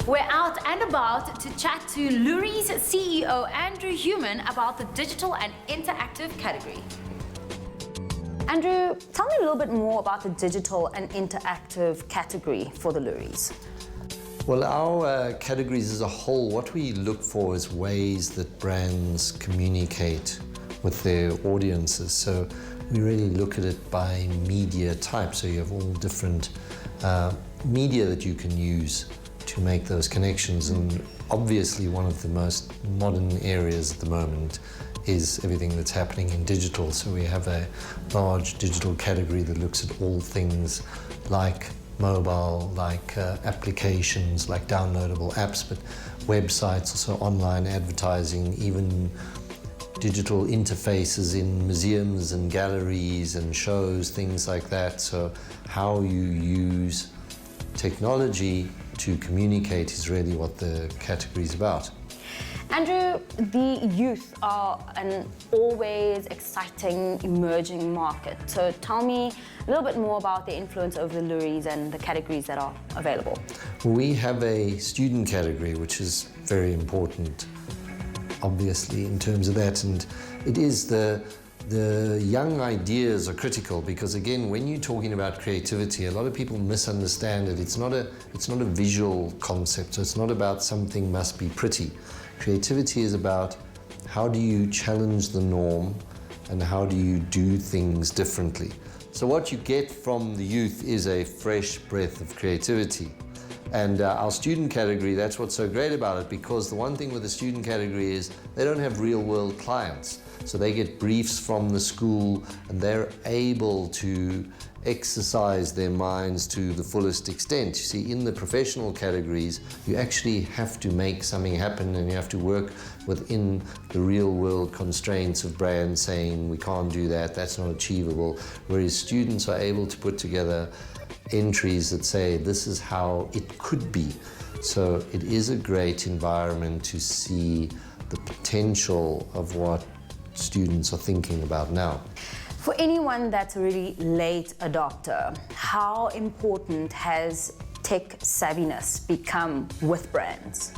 We're out and about to chat to Loeries CEO Andrew Human about the digital and interactive category. Andrew, tell me a little bit more about the digital and interactive category for the Loeries. Well, our categories as a whole, what we look for is ways that brands communicate with their audiences. So we really look at it by media type. So you have all different media that you can use to make those connections. And obviously one of the most modern areas at the moment is everything that's happening in digital. So we have a large digital category that looks at all things like mobile, like applications, like downloadable apps, but websites, also online advertising, even digital interfaces in museums and galleries and shows, things like that. So how you use technology to communicate is really what the category is about. Andrew, the youth are an always exciting emerging market. So tell me a little bit more about the influence over the Loeries and the categories that are available. Well, we have a student category, which is very important, obviously, in terms of that. And it is the young ideas are critical because, again, when you're talking about creativity, a lot of people misunderstand it. It's not a visual concept. So it's not about something must be pretty. Creativity is about how do you challenge the norm and how do you do things differently. So what you get from the youth is a fresh breath of creativity. And our student category, that's what's so great about it, because the one thing with the student category is they don't have real world clients. So they get briefs from the school and they're able to exercise their minds to the fullest extent. You see, in the professional categories, you actually have to make something happen and you have to work within the real world constraints of brands saying, we can't do that, that's not achievable. Whereas students are able to put together entries that say, this is how it could be. So it is a great environment to see the potential of what students are thinking about now. For anyone that's a really late adopter, how important has tech savviness become with brands?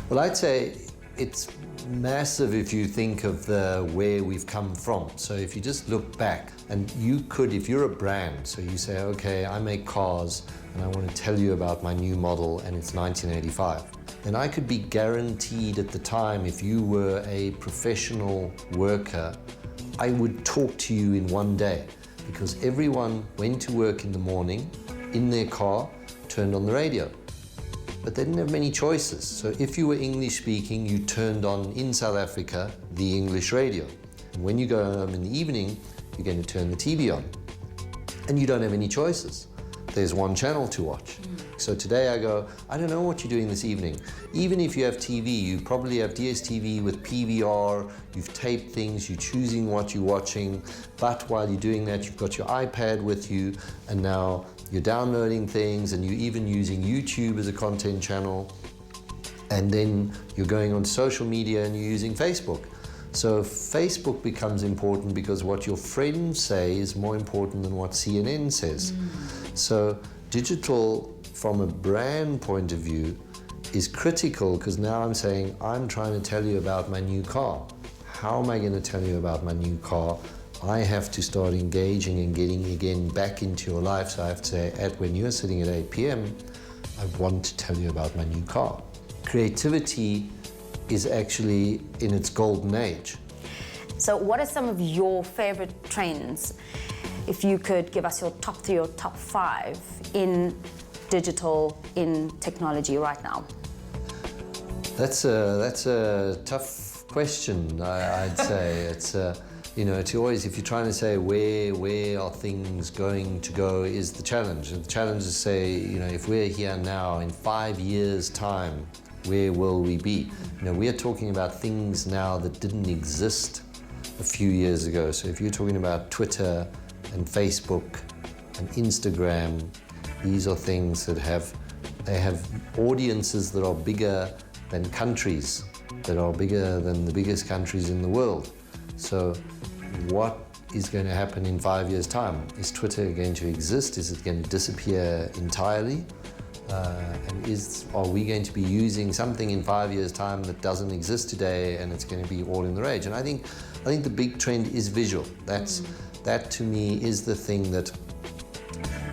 Well, I'd say it's massive if you think of where we've come from. So if you just look back, and you could, if you're a brand, so you say, okay, I make cars and I want to tell you about my new model and it's 1985. Then I could be guaranteed at the time, if you were a professional worker, I would talk to you in one day, because everyone went to work in the morning in their car, turned on the radio. But they didn't have many choices. So if you were English speaking, you turned on, in South Africa, the English radio. And when you go home in the evening, you're going to turn the TV on. And you don't have any choices. There's one channel to watch. So today I go, I don't know what you're doing this evening. Even if you have TV, you probably have DSTV with PVR, you've taped things, you're choosing what you're watching, but while you're doing that, you've got your iPad with you, and now you're downloading things, and you're even using YouTube as a content channel, and then you're going on social media and you're using Facebook. So Facebook becomes important because what your friends say is more important than what CNN says. So digital, from a brand point of view, is critical, because now I'm saying, I'm trying to tell you about my new car. How am I going to tell you about my new car? I have to start engaging and getting again back into your life. So I have to say, when you're sitting at 8 p.m, I want to tell you about my new car. Creativity is actually in its golden age. So what are some of your favorite trends? If you could give us your top 3 or top 5 in digital, in technology right now. That's a tough question, I'd say. It's you know, to always, if you're trying to say where are things going to go, is the challenge. And the challenge is, say, you know, if we're here now, in 5 years' time, where will we be? You know, we are talking about things now that didn't exist a few years ago. So if you're talking about Twitter and Facebook and Instagram, these are things that have audiences that are bigger than countries, that are bigger than the biggest countries in the world. So what is going to happen in 5 years' time? Is Twitter going to exist? Is it going to disappear entirely? And are we going to be using something in 5 years' time that doesn't exist today, and it's going to be all in the rage? And I think the big trend is visual. That to me is the thing that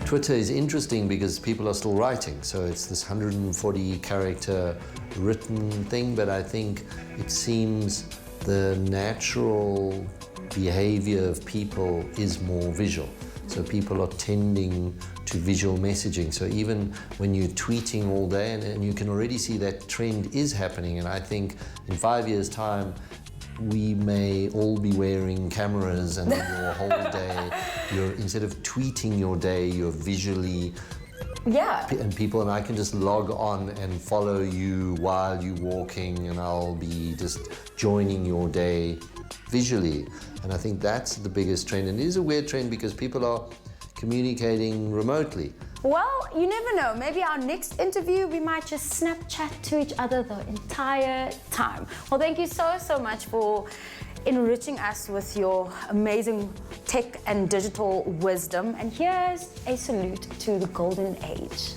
Twitter is interesting, because people are still writing. So it's this 140 character written thing, but I think it seems the natural behavior of people is more visual. So people are tending to visual messaging. So even when you're tweeting all day, and you can already see that trend is happening, and I think in 5 years' time, we may all be wearing cameras, and your whole day, instead of tweeting your day, you're visually, and I can just log on and follow you while you're walking, and I'll be just joining your day visually. And I think that's the biggest trend, and it is a weird trend because people are communicating remotely. Well, you never know. Maybe our next interview, we might just Snapchat to each other the entire time. Well, thank you so much for enriching us with your amazing tech and digital wisdom. And here's a salute to the golden age.